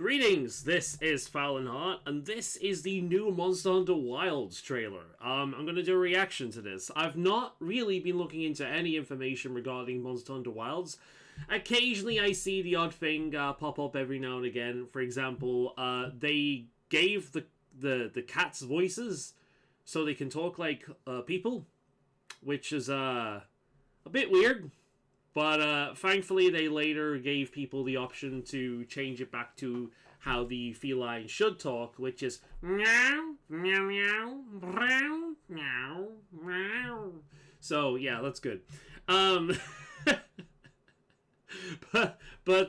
Greetings, this is Faolan, and this is the new Monster Hunter Wilds trailer. I'm going to do a reaction to this. I've not really been looking into any information regarding Monster Hunter Wilds. Occasionally I see the odd thing pop up every now and again. For example, they gave the cats voices so they can talk like people, which is a bit weird. But thankfully, they later gave people the option to change it back to how the feline should talk, which is meow, meow, meow, meow, meow, meow. So yeah, that's good. But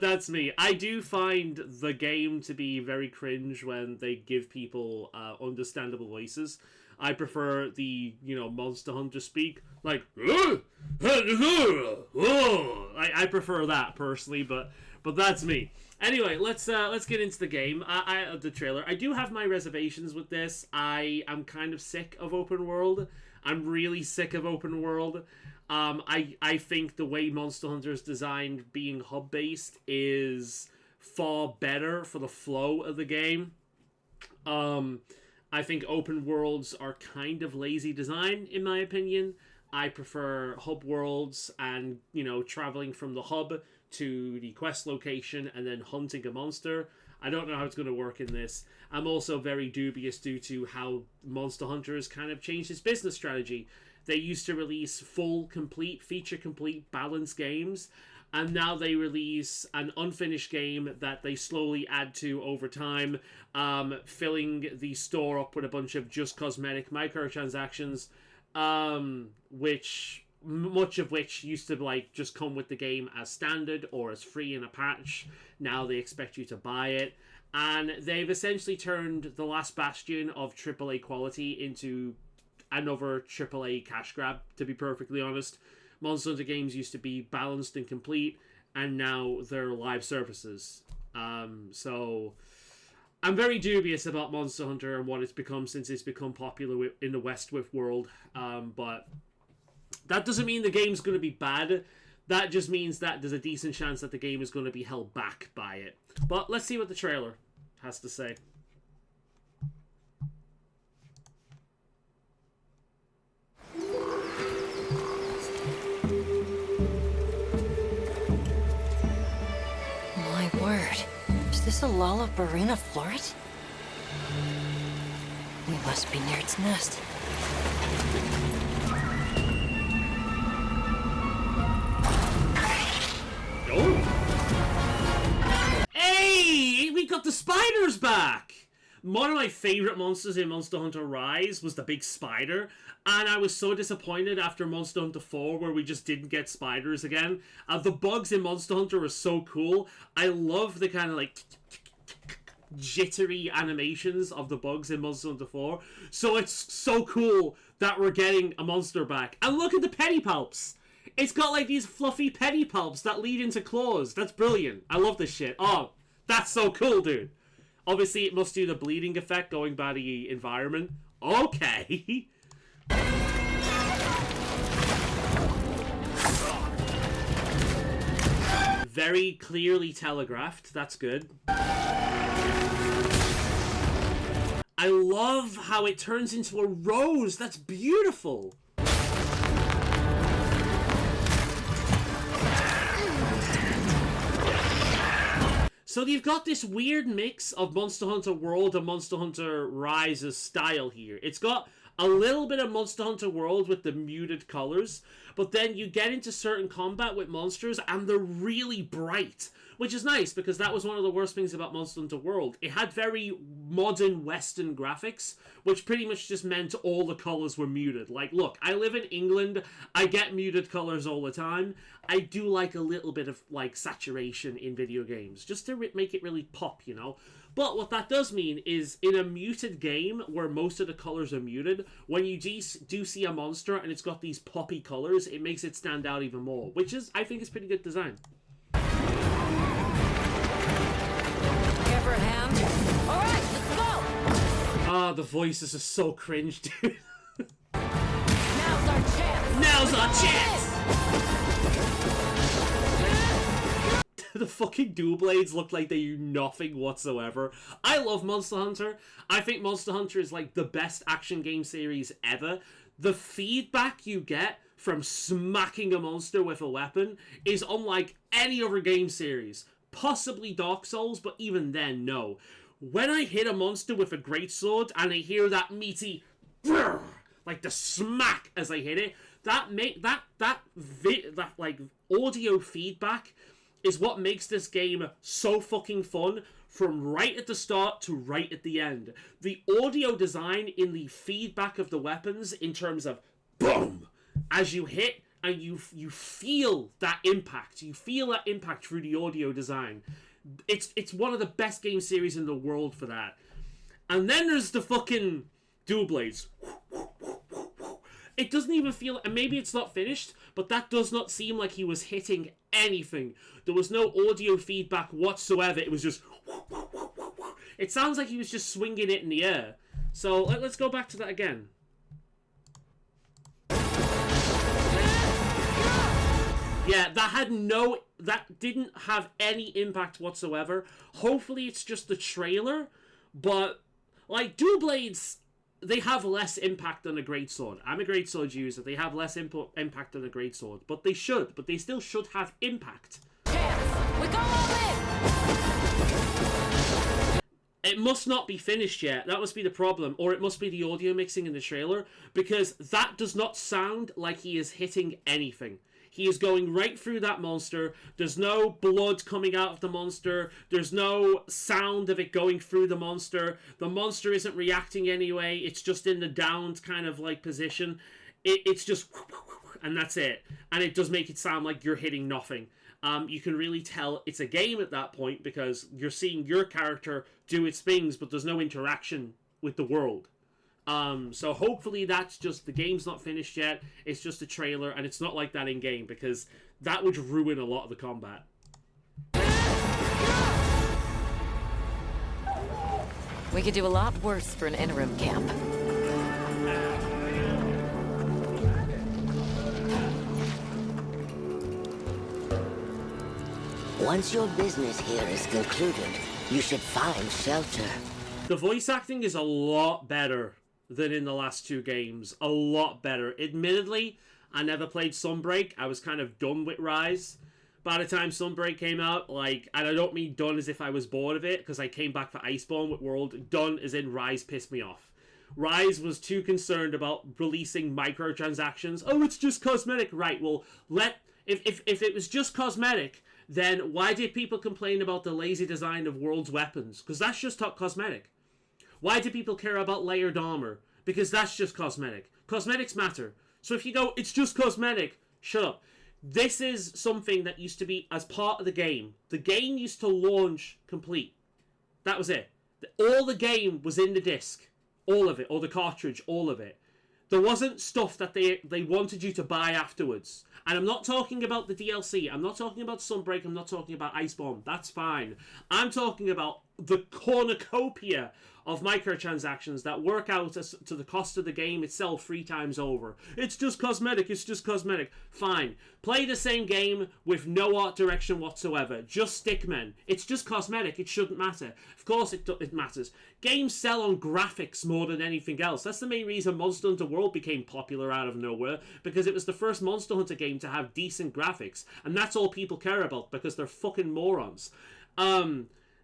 that's me. I do find the game to be very cringe when they give people understandable voices. I prefer the, Monster Hunter speak, like, I prefer that personally, but that's me. Anyway, let's get into the game. The trailer. I do have my reservations with this. I am kind of sick of open world. I'm really sick of open world. I think the way Monster Hunter is designed, being hub based, is far better for the flow of the game. I think open worlds are kind of lazy design, in my opinion. I prefer hub worlds and, traveling from the hub to the quest location and then hunting a monster. I don't know how it's going to work in this. I'm also very dubious due to how Monster Hunter has kind of changed its business strategy. They used to release full, complete, feature-complete, balanced games, and now they release an unfinished game that they slowly add to over time, filling the store up with a bunch of just cosmetic microtransactions, much of which used to just come with the game as standard or as free in a patch. Now they expect you to buy it, and they've essentially turned the last bastion of AAA quality into another AAA cash grab, to be perfectly honest. Monster Hunter games used to be balanced and complete, and now they're live services. So I'm very dubious about Monster Hunter and what it's become since it's become popular in the West with world. But that doesn't mean the game's going to be bad. That just means that there's a decent chance that the game is going to be held back by it. But let's see what the trailer has to say. Word. Is this a Lollabarina floret? We must be near its nest. Oh! Hey! We got the spiders back! One of my favourite monsters in Monster Hunter Rise was the big spider, and I was so disappointed after Monster Hunter 4 where we just didn't get spiders again. The bugs in Monster Hunter are so cool. I love the kind of jittery animations of the bugs in Monster Hunter 4. So it's so cool that we're getting a monster back. And look at the pedipalps! It's got these fluffy pedipalps that lead into claws. That's brilliant. I love this shit. Oh, that's so cool, dude. Obviously, it must do the bleeding effect going by the environment. Okay. Very clearly telegraphed. That's good. I love how it turns into a rose. That's beautiful. So you've got this weird mix of Monster Hunter World and Monster Hunter Rise's style here. It's got a little bit of Monster Hunter World with the muted colors, but then you get into certain combat with monsters and they're really bright, which is nice because that was one of the worst things about Monster Hunter World. It had very modern Western graphics, which pretty much just meant all the colors were muted. Look, I live in England, I get muted colors all the time. I do like a little bit of saturation in video games, just to make it really pop, But what that does mean is, in a muted game where most of the colors are muted, when you do see a monster and it's got these poppy colors, it makes it stand out even more, which I think is pretty good design. Give her a hand. All right, let's go. Ah, the voices are so cringe, dude. Now's our chance. Now's our chance. the fucking dual blades look like they do nothing whatsoever. I love Monster Hunter. I think Monster Hunter is like the best action game series ever. The feedback you get from smacking a monster with a weapon is unlike any other game series. Possibly Dark Souls, but even then, no. When I hit a monster with a greatsword and I hear that meaty brrr, like the smack as I hit it, that like audio feedback is what makes this game so fucking fun from right at the start to right at the end. The audio design in the feedback of the weapons in terms of boom as you hit, and you feel that impact. You feel that impact through the audio design. It's one of the best game series in the world for that. And then there's the fucking dual blades. It doesn't even feel, and maybe it's not finished, but that does not seem like he was hitting anything. There was no audio feedback whatsoever. It was just, it sounds like he was just swinging it in the air. So let's go back to that again. Yeah, that didn't have any impact whatsoever. Hopefully it's just the trailer, but like dual blades, they have less impact than a greatsword. I'm a greatsword user. They have less impact than a greatsword, but they still should have impact. Chance. We go all in. It must not be finished yet. That must be the problem, or it must be the audio mixing in the trailer, because that does not sound like he is hitting anything. He is going right through that monster. There's no blood coming out of the monster. There's no sound of it going through the monster. The monster isn't reacting anyway. It's just in the downed kind of like position. It's just, and that's it. And it does make it sound like you're hitting nothing. You can really tell it's a game at that point because you're seeing your character do its things, but there's no interaction with the world. So hopefully that's just, the game's not finished yet, it's just a trailer, and it's not like that in-game, because that would ruin a lot of the combat. We could do a lot worse for an interim camp. Once your business here is concluded, you should find shelter. The voice acting is a lot better than in the last two games. A lot better. Admittedly, I never played Sunbreak. I was kind of done with Rise by the time Sunbreak came out. Like, and I don't mean done as if I was bored of it, because I came back for Iceborne with World. Done as in Rise pissed me off. Rise was too concerned about releasing microtransactions. Oh, it's just cosmetic. Right, well, if it was just cosmetic, then why did people complain about the lazy design of World's weapons? Because that's just cosmetic. Why do people care about layered armor? Because that's just cosmetic. Cosmetics matter. So if you go, it's just cosmetic, shut up. This is something that used to be as part of the game. The game used to launch complete. That was it. All the game was in the disc. All of it. Or the cartridge. All of it. There wasn't stuff that they wanted you to buy afterwards. And I'm not talking about the DLC. I'm not talking about Sunbreak. I'm not talking about Iceborne. That's fine. I'm talking about the cornucopia of microtransactions that work out to the cost of the game itself 3 times over. It's just cosmetic. It's just cosmetic. Fine. Play the same game with no art direction whatsoever. Just stickmen. It's just cosmetic. It shouldn't matter. Of course it matters. Games sell on graphics more than anything else. That's the main reason Monster Hunter World became popular out of nowhere, because it was the first Monster Hunter game to have decent graphics. And that's all people care about, because they're fucking morons.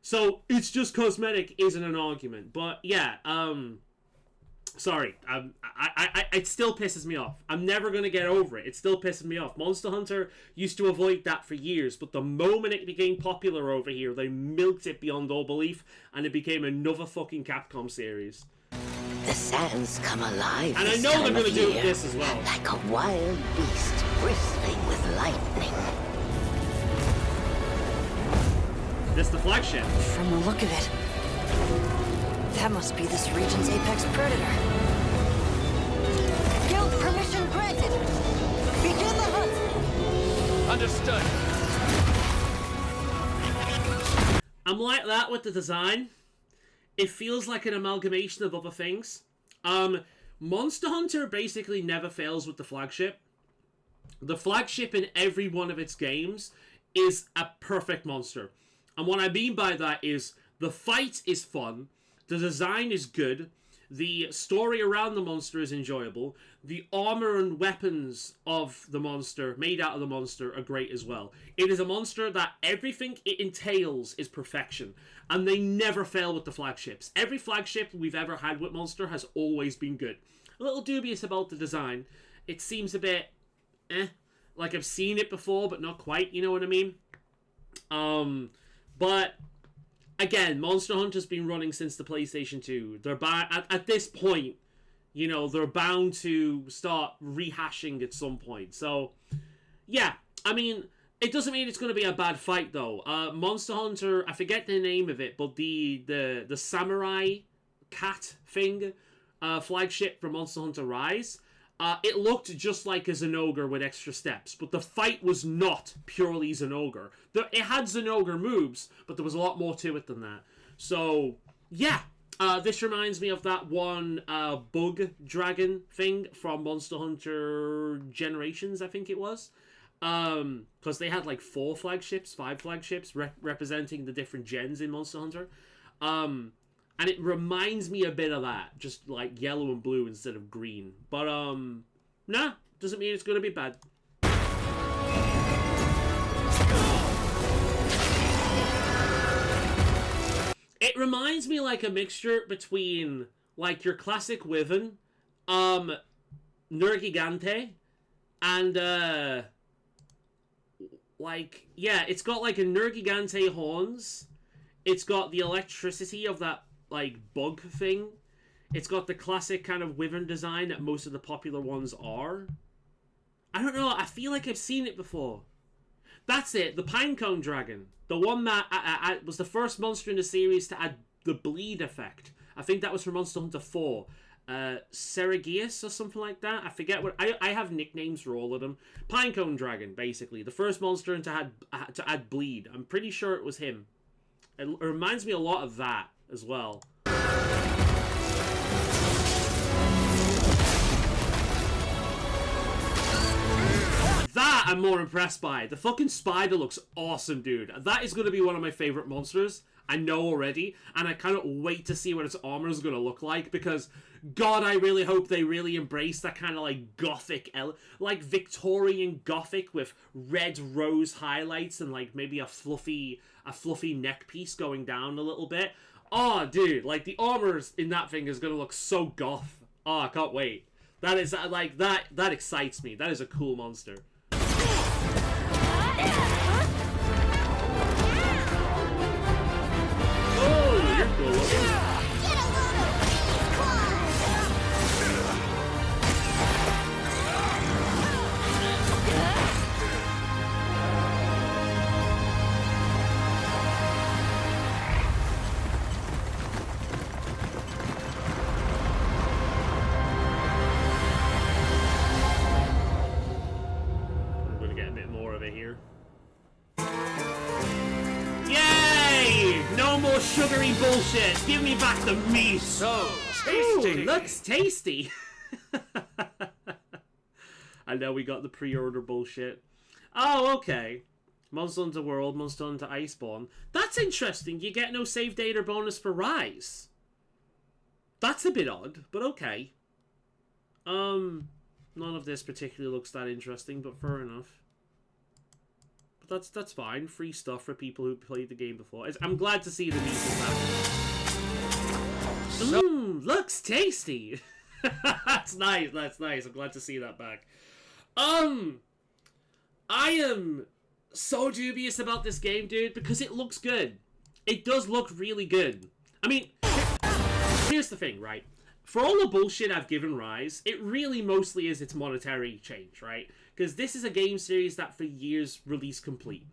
So it's just cosmetic isn't an argument, but yeah, sorry, it still pisses me off. I'm never gonna get over it. It still pisses me off. Monster Hunter used to avoid that for years, but the moment it became popular over here, they milked it beyond all belief, and it became another fucking Capcom series. The sands come alive. And I know they're gonna do this as well. Like a wild beast bristling with lightning. This the flagship. From the look of it, that must be this region's apex predator. Guild permission granted. Begin the hunt. Understood. I'm like that with the design. It feels like an amalgamation of other things. Monster Hunter basically never fails with the flagship. The flagship in every one of its games is a perfect monster. And what I mean by that is the fight is fun, the design is good, the story around the monster is enjoyable, the armor and weapons of the monster, made out of the monster, are great as well. It is a monster that everything it entails is perfection, and they never fail with the flagships. Every flagship we've ever had with Monster has always been good. A little dubious about the design. It seems a bit, like I've seen it before, but not quite, you know what I mean? But again, Monster Hunter's been running since the PlayStation 2. They're at this point, you know, they're bound to start rehashing at some point. So, yeah, I mean, it doesn't mean it's going to be a bad fight though. Monster Hunter, I forget the name of it, but the samurai cat thing, flagship for Monster Hunter Rise. It looked just like a Zenogre with extra steps, but the fight was not purely Zenogre. It had Zenogre moves, but there was a lot more to it than that. So, yeah, this reminds me of that one bug dragon thing from Monster Hunter Generations, I think it was. Because they had like 5 flagships representing the different gens in Monster Hunter. And it reminds me a bit of that, just like yellow and blue instead of green. But, nah, doesn't mean it's going to be bad. It reminds me like a mixture between, like, your classic Wyvern, Nergigante, and, like, yeah, it's got like a Nergigante horns. It's got the electricity of that, like, bug thing. It's got the classic kind of wyvern design that most of the popular ones are. I don't know, I feel like I've seen it before. That's it, the Pinecone Dragon. The one that was the first monster in the series to add the bleed effect. I think that was from Monster Hunter 4. Seragius or something like that. I forget what... I have nicknames for all of them. Pinecone Dragon, basically. The first monster to add bleed. I'm pretty sure it was him. It reminds me a lot of that as well. That I'm more impressed by. The fucking spider looks awesome, dude. That is going to be one of my favorite monsters. I know already. And I cannot wait to see what its armor is going to look like. Because, God, I really hope they really embrace that kind of like gothic, like Victorian gothic with red rose highlights and like maybe a fluffy neck piece going down a little bit. Oh, dude, like, the armors in that thing is gonna look so goth. Oh, I can't wait. That is, like, that excites me. That is a cool monster. Oh, you're cool looking. Sugary bullshit. Give me back the meat. So tasty. Ooh, looks tasty. I know we got the pre-order bullshit. Oh, okay. Monster Hunter World, Monster Hunter Iceborne. That's interesting. You get no save data bonus for Rise. That's a bit odd, but okay. None of this particularly looks that interesting, but fair enough. That's fine. Free stuff for people who played the game before. I'm glad to see the meat is back. Looks tasty. That's nice. That's nice. I'm glad to see that back. I am so dubious about this game, dude, because it looks good. It does look really good. I mean, here's the thing, right? For all the bullshit I've given Rise, it really mostly is its monetary change, right? Because this is a game series that for years released complete.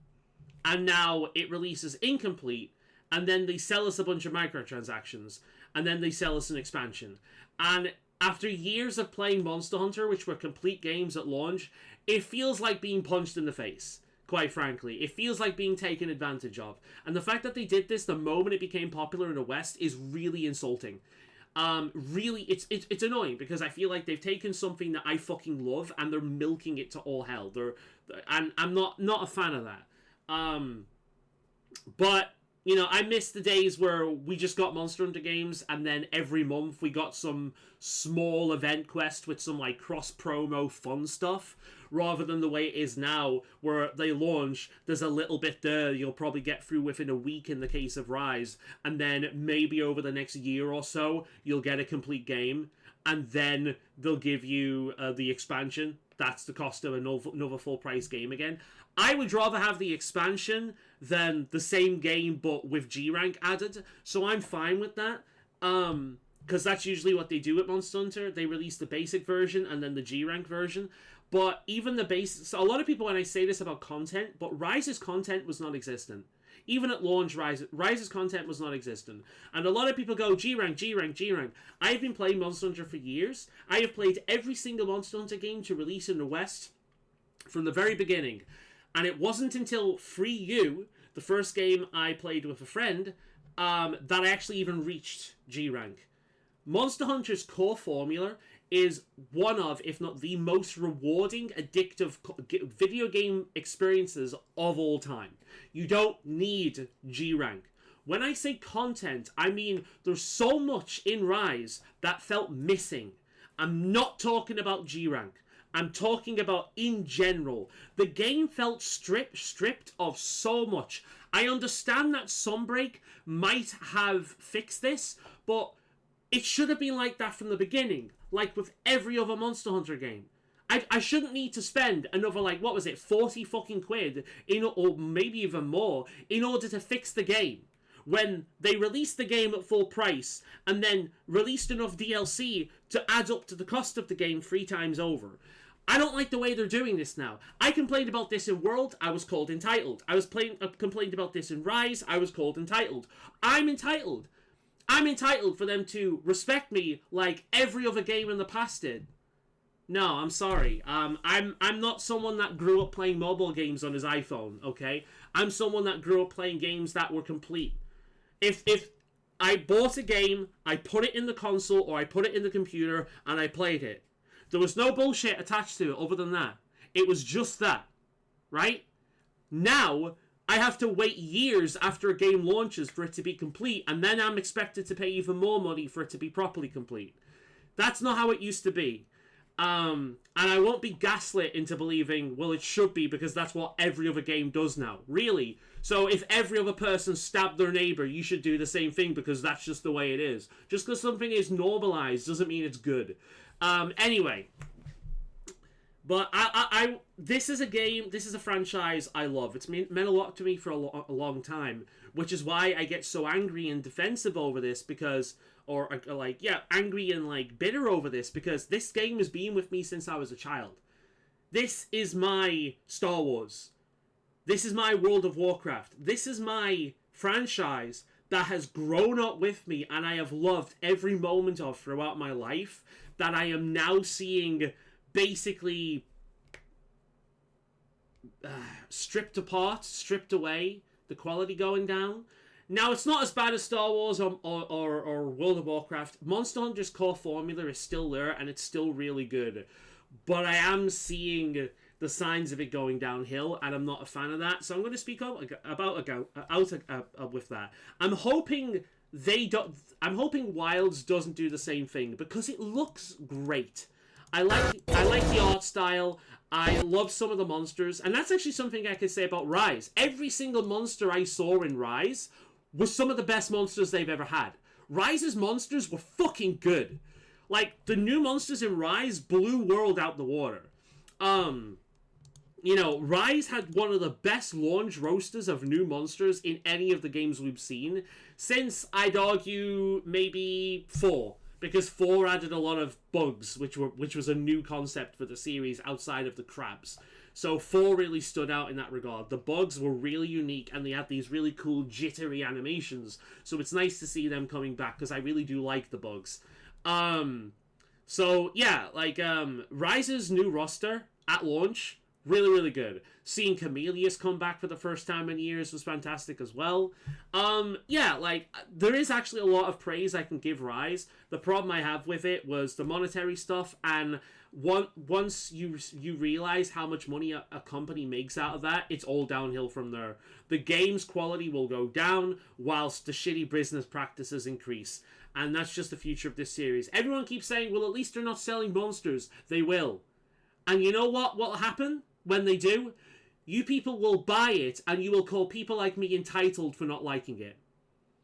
And now it releases incomplete, and then they sell us a bunch of microtransactions, and then they sell us an expansion. And after years of playing Monster Hunter, which were complete games at launch, it feels like being punched in the face, quite frankly. It feels like being taken advantage of. And the fact that they did this the moment it became popular in the West is really insulting. Really, it's annoying because I feel like they've taken something that I fucking love and they're milking it to all hell. And I'm not a fan of that. But I miss the days where we just got Monster Hunter games, and then every month we got some small event quest with some like cross promo fun stuff, rather than the way it is now, where they launch, there's a little bit there you'll probably get through within a week in the case of Rise, and then maybe over the next year or so you'll get a complete game, and then they'll give you the expansion. That's the cost of another full price game again. I would rather have the expansion than the same game but with G rank added, so I'm fine with that. Because that's usually what they do at Monster Hunter. They release the basic version and then the G rank version. But even the basic, so a lot of people, when I say this about content, but Rise's content was non existent. Even at launch, Rise's content was non existent. And a lot of people go, G rank, G rank, G rank. I've been playing Monster Hunter for years. I have played every single Monster Hunter game to release in the West from the very beginning. And it wasn't until Free U, the first game I played with a friend, that I actually even reached G rank. Monster Hunter's core formula is one of, if not the most rewarding, addictive video game experiences of all time. You don't need G rank. When I say content, I mean there's so much in Rise that felt missing. I'm not talking about G rank. I'm talking about in general. The game felt stripped of so much. I understand that Sunbreak might have fixed this, but it should have been like that from the beginning, like with every other Monster Hunter game. I shouldn't need to spend another, like, what was it, 40 fucking quid, or maybe even more, in order to fix the game. When they released the game at full price, and then released enough DLC to add up to the cost of the game 3 times over. I don't like the way they're doing this now. I complained about this in World, I was called entitled. I complained about this in Rise, I was called entitled. I'm entitled. I'm entitled for them to respect me like every other game in the past did. No, I'm sorry. I'm not someone that grew up playing mobile games on his iPhone, okay? I'm someone that grew up playing games that were complete. If I bought a game, I put it in the console or I put it in the computer and I played it. There was no bullshit attached to it other than that. It was just that, right? Now, I have to wait years after a game launches for it to be complete, and then I'm expected to pay even more money for it to be properly complete. That's not how it used to be. And I won't be gaslit into believing, well, it should be because that's what every other game does now. Really? So if every other person stabbed their neighbor, you should do the same thing because that's just the way it is. Just because something is normalized doesn't mean it's good. Anyway, but I this is a game, this is a franchise I love. It's meant a lot to me for a long time, which is why I get so angry and defensive over this because, angry and like bitter over this because this game has been with me since I was a child. This is my Star Wars. This is my World of Warcraft. This is my franchise that has grown up with me and I have loved every moment of throughout my life, that I am now seeing basically stripped apart, stripped away, the quality going down. Now, it's not as bad as Star Wars or World of Warcraft. Monster Hunter's core formula is still there and it's still really good. But I am seeing the signs of it going downhill and I'm not a fan of that. So I'm going to speak up with that. I'm hoping Wilds doesn't do the same thing because it looks great. I like the art style. I love some of the monsters, and that's actually something I could say about Rise. Every single monster I saw in Rise was some of the best monsters they've ever had. Rise's monsters were fucking good. Like, the new monsters in Rise blew World out the water. Rise had one of the best launch rosters of new monsters in any of the games we've seen since, I'd argue, maybe 4. Because 4 added a lot of bugs, which was a new concept for the series outside of the crabs. So 4 really stood out in that regard. The bugs were really unique, and they had these really cool jittery animations. So it's nice to see them coming back, because I really do like the bugs. Rise's new roster at launch Really, really good. Seeing Chameleus come back for the first time in years was fantastic as well. Yeah, like, there is actually a lot of praise I can give Rise. The problem I have with it was the monetary stuff, and once you realize how much money a company makes out of that, it's all downhill from there. The game's quality will go down, whilst the shitty business practices increase. And that's just the future of this series. Everyone keeps saying, well, at least they're not selling monsters. They will. And you know what will happen when they do? You people will buy it, and you will call people like me entitled for not liking it.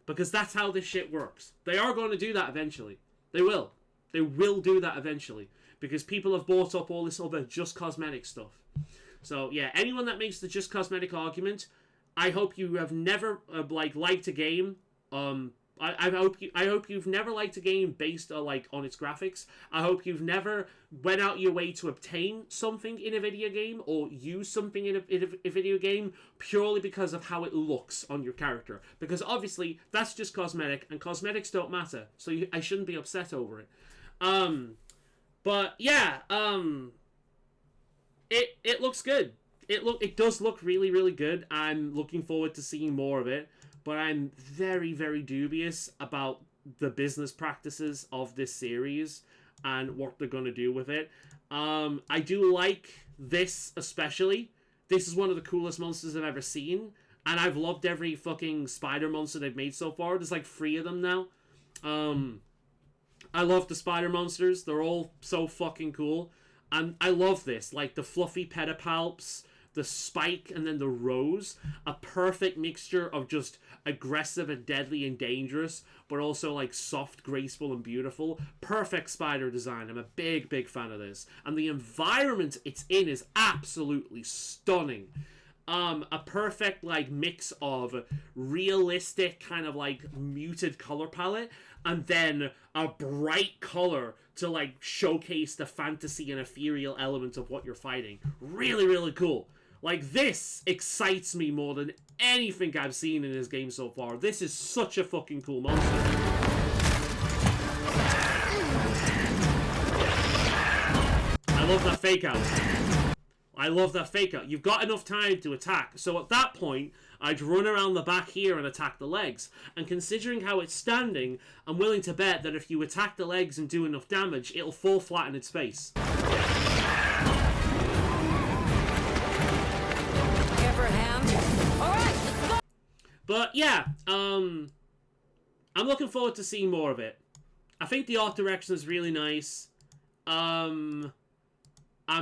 Because that's how this shit works. They are going to do that eventually. They will. They will do that eventually. Because people have bought up all this other just cosmetic stuff. So, yeah, anyone that makes the just cosmetic argument, I hope you have never, liked a game, I hope you've never liked a game based on its graphics. I hope you've never went out your way to obtain something in a video game or use something in a video game purely because of how it looks on your character. Because obviously that's just cosmetic, and cosmetics don't matter. So I shouldn't be upset over it. But yeah, it looks good. It does look really, really good. I'm looking forward to seeing more of it. But I'm very, very dubious about the business practices of this series and what they're going to do with it. I do like this especially. This is one of the coolest monsters I've ever seen. And I've loved every fucking spider monster they've made so far. There's like 3 of them now. I love the spider monsters. They're all so fucking cool. And I love this. Like the fluffy pedipalps, the spike, and then the rose. A perfect mixture of just aggressive and deadly and dangerous, but also like soft, graceful, and beautiful. Perfect spider design. I'm a big, big fan of this. And the environment it's in is absolutely stunning. A perfect like mix of realistic kind of like muted color palette, and then a bright color to like showcase the fantasy and ethereal element of what you're fighting. Really, really cool. Like, this excites me more than anything I've seen in this game so far. This is such a fucking cool monster. I love that fake out. I love that fake out. You've got enough time to attack. So at that point, I'd run around the back here and attack the legs. And considering how it's standing, I'm willing to bet that if you attack the legs and do enough damage, it'll fall flat in its face. But yeah, I'm looking forward to seeing more of it. I think the art direction is really nice. I'm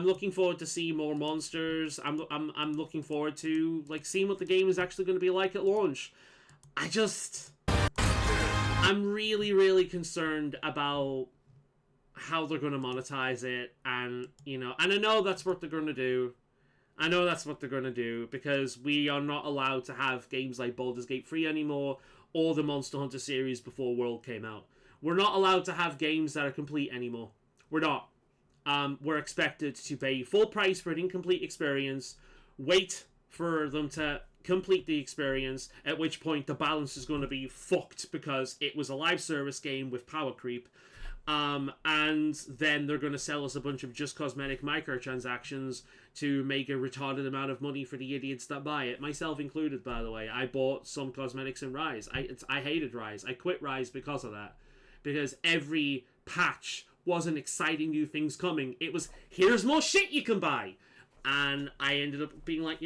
looking forward to seeing more monsters. I'm looking forward to like seeing what the game is actually going to be like at launch. I'm really, really concerned about how they're going to monetize it, and and I know that's what they're going to do. I know that's what they're going to do, because we are not allowed to have games like Baldur's Gate 3 anymore, or the Monster Hunter series before World came out. We're not allowed to have games that are complete anymore. We're not. We're expected to pay full price for an incomplete experience, wait for them to complete the experience, at which point the balance is going to be fucked because it was a live service game with power creep. And then they're going to sell us a bunch of just cosmetic microtransactions to make a retarded amount of money for the idiots that buy it, myself included, by the way. I bought some cosmetics in Rise. I hated Rise. I quit Rise because of that. Because every patch wasn't exciting new things coming. It was, here's more shit you can buy. And I ended up being like,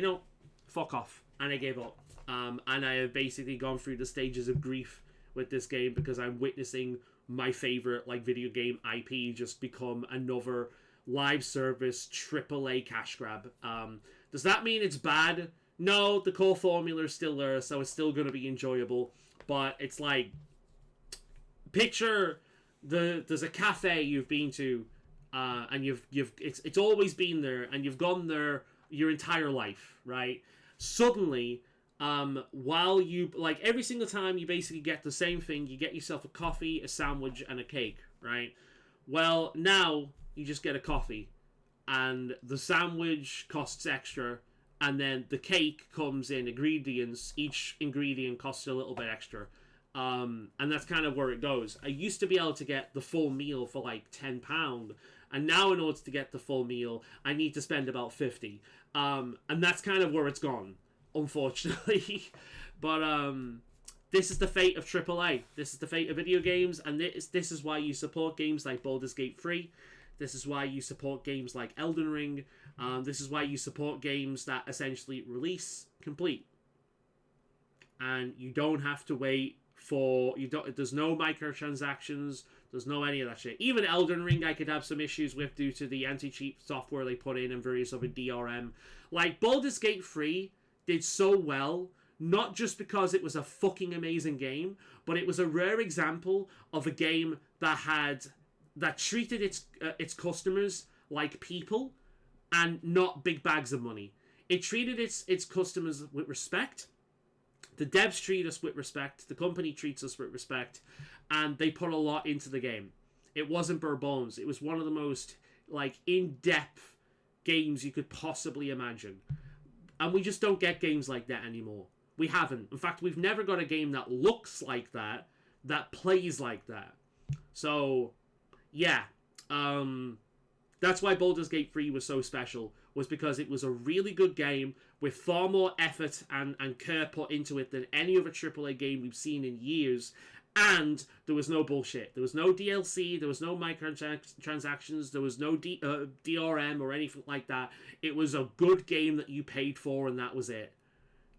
fuck off. And I gave up. And I have basically gone through the stages of grief with this game, because I'm witnessing my favorite video game IP just become another live service AAA cash grab. Does that mean it's bad? No, the core formula is still there, so it's still going to be enjoyable. But it's like, picture there's a cafe you've been to, and it's always been there, and you've gone there your entire life, right? Suddenly, while you, every single time you basically get the same thing, you get yourself a coffee, a sandwich, and a cake, right? Well, now you just get a coffee, and the sandwich costs extra, and then the cake comes in ingredients. Each ingredient costs a little bit extra. And that's kind of where it goes. I used to be able to get the full meal for £10, and now in order to get the full meal, I need to spend about 50. And that's kind of where it's gone, unfortunately. But this is the fate of AAA. This is the fate of video games, and this is why you support games like Baldur's Gate 3. This is why you support games like Elden Ring. This is why you support games that essentially release complete. And you don't have to wait for... There's no microtransactions. There's no any of that shit. Even Elden Ring I could have some issues with due to the anti-cheat software they put in and various other DRM. Like, Baldur's Gate 3 did so well, not just because it was a fucking amazing game, but it was a rare example of a game that treated its customers like people and not big bags of money. It treated its customers with respect. The devs treat us with respect. The company treats us with respect. And they put a lot into the game. It wasn't bare bones. It was one of the most, like, in-depth games you could possibly imagine. And we just don't get games like that anymore. We haven't. In fact, we've never got a game that looks like that plays like that. So, yeah. That's why Baldur's Gate 3 was so special, was because it was a really good game with far more effort and care put into it than any other AAA game we've seen in years. And there was no bullshit. There was no DLC. There was no microtransactions. There was no DRM or anything like that. It was a good game that you paid for, and that was it.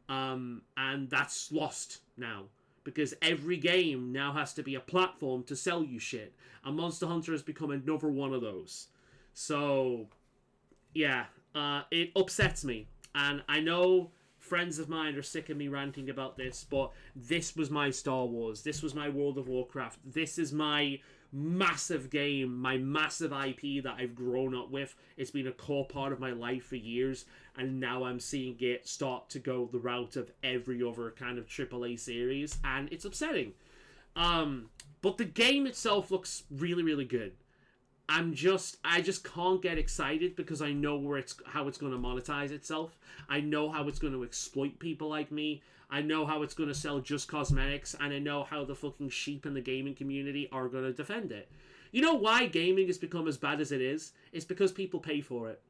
And that's lost now, because every game now has to be a platform to sell you shit. And Monster Hunter has become another one of those. So, yeah, it upsets me. And I know friends of mine are sick of me ranting about this, but this was my Star Wars. This was my World of Warcraft. This is my massive game, my massive IP that I've grown up with. It's been a core part of my life for years, and now I'm seeing it start to go the route of every other kind of AAA series, and it's upsetting. But the game itself looks really, really good. I just can't get excited because I know how it's going to monetize itself. I know how it's going to exploit people like me. I know how it's going to sell just cosmetics, and I know how the fucking sheep in the gaming community are going to defend it. You know why gaming has become as bad as it is? It's because people pay for it.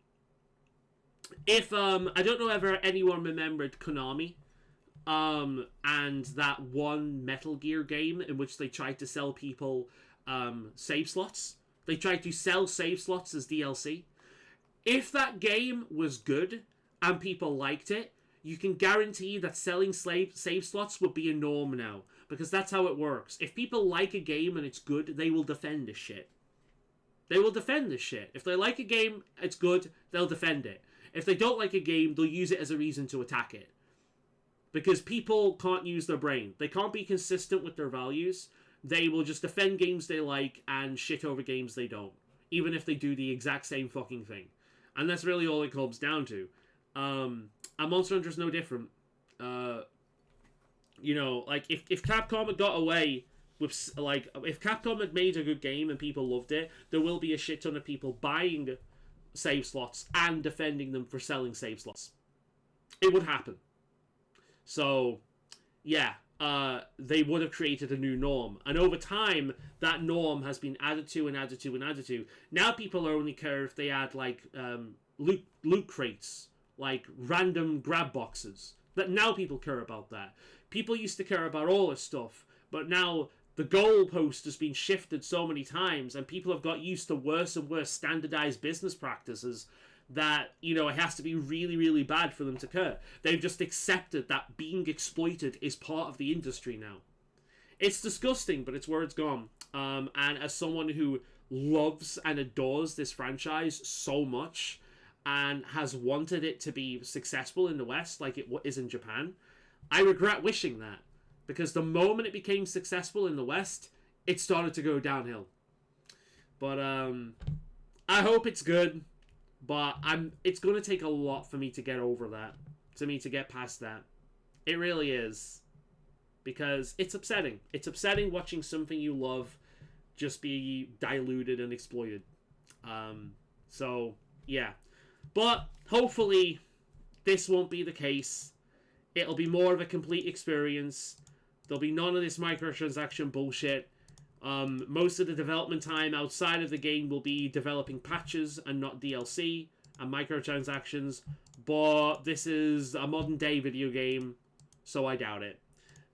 If I don't know if anyone remembered Konami, and that one Metal Gear game in which they tried to sell people save slots. They tried to sell save slots as DLC. If that game was good and people liked it, you can guarantee that selling save slots would be a norm now. Because that's how it works. If people like a game and it's good, they will defend this shit. They will defend this shit. If they like a game, it's good, they'll defend it. If they don't like a game, they'll use it as a reason to attack it. Because people can't use their brain. They can't be consistent with their values. They will just defend games they like and shit over games they don't. Even if they do the exact same fucking thing. And that's really all it comes down to. And Monster Hunter is no different. You know, like, if Capcom had got away with, like, if Capcom had made a good game and people loved it, there will be a shit ton of people buying save slots and defending them for selling save slots. It would happen. So, yeah. They would have created a new norm. And over time, that norm has been added to and added to and added to. Now people only care if they add, like, loot crates, like random grab boxes. That now people care about that. People used to care about all this stuff, but now the goalpost has been shifted so many times, and people have got used to worse and worse standardized business practices that, you know, it has to be really, really bad for them to care. They've just accepted that being exploited is part of the industry now. It's disgusting, but it's where it's gone. And as someone who loves and adores this franchise so much and has wanted it to be successful in the West like it is in Japan, I regret wishing that. Because the moment it became successful in the West, it started to go downhill. But I hope it's good. But it's going to take a lot for me to get over that. To me to get past that. It really is. Because it's upsetting. It's upsetting watching something you love just be diluted and exploited. So, yeah. But hopefully this won't be the case. It'll be more of a complete experience. There'll be none of this microtransaction bullshit. Most of the development time outside of the game will be developing patches and not DLC and microtransactions. but this is a modern day video game, so I doubt it.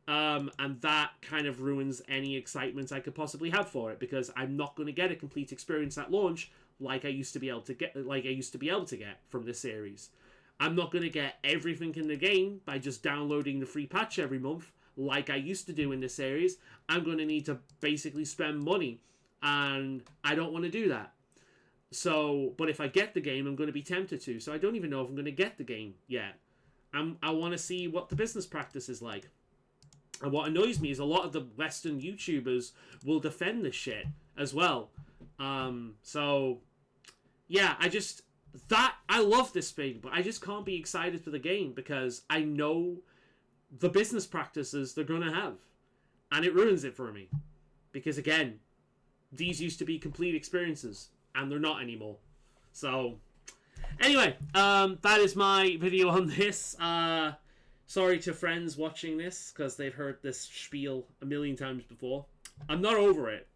And that kind of ruins any excitement I could possibly have for it, because I'm not going to get a complete experience at launch like I used to be able to get from this series. I'm not going to get everything in the game by just downloading the free patch every month like I used to do in this series. I'm going to need to basically spend money, and I don't want to do that. So, but if I get the game, I'm going to be tempted to. So I don't even know if I'm going to get the game yet. I want to see what the business practice is like. And what annoys me is a lot of the Western YouTubers will defend this shit as well. So, yeah, I love this thing, but I just can't be excited for the game because I know the business practices they're going to have. And it ruins it for me. Because, again, these used to be complete experiences, and they're not anymore. So, anyway, that is my video on this. Sorry to friends watching this, because they've heard this spiel a million times before. I'm not over it.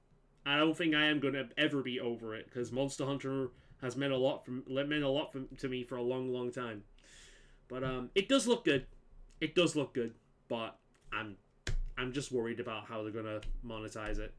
I don't think I am going to ever be over it, because Monster Hunter has meant a lot to me for a long, long time. But it does look good. It does look good, but I'm just worried about how they're going to monetize it.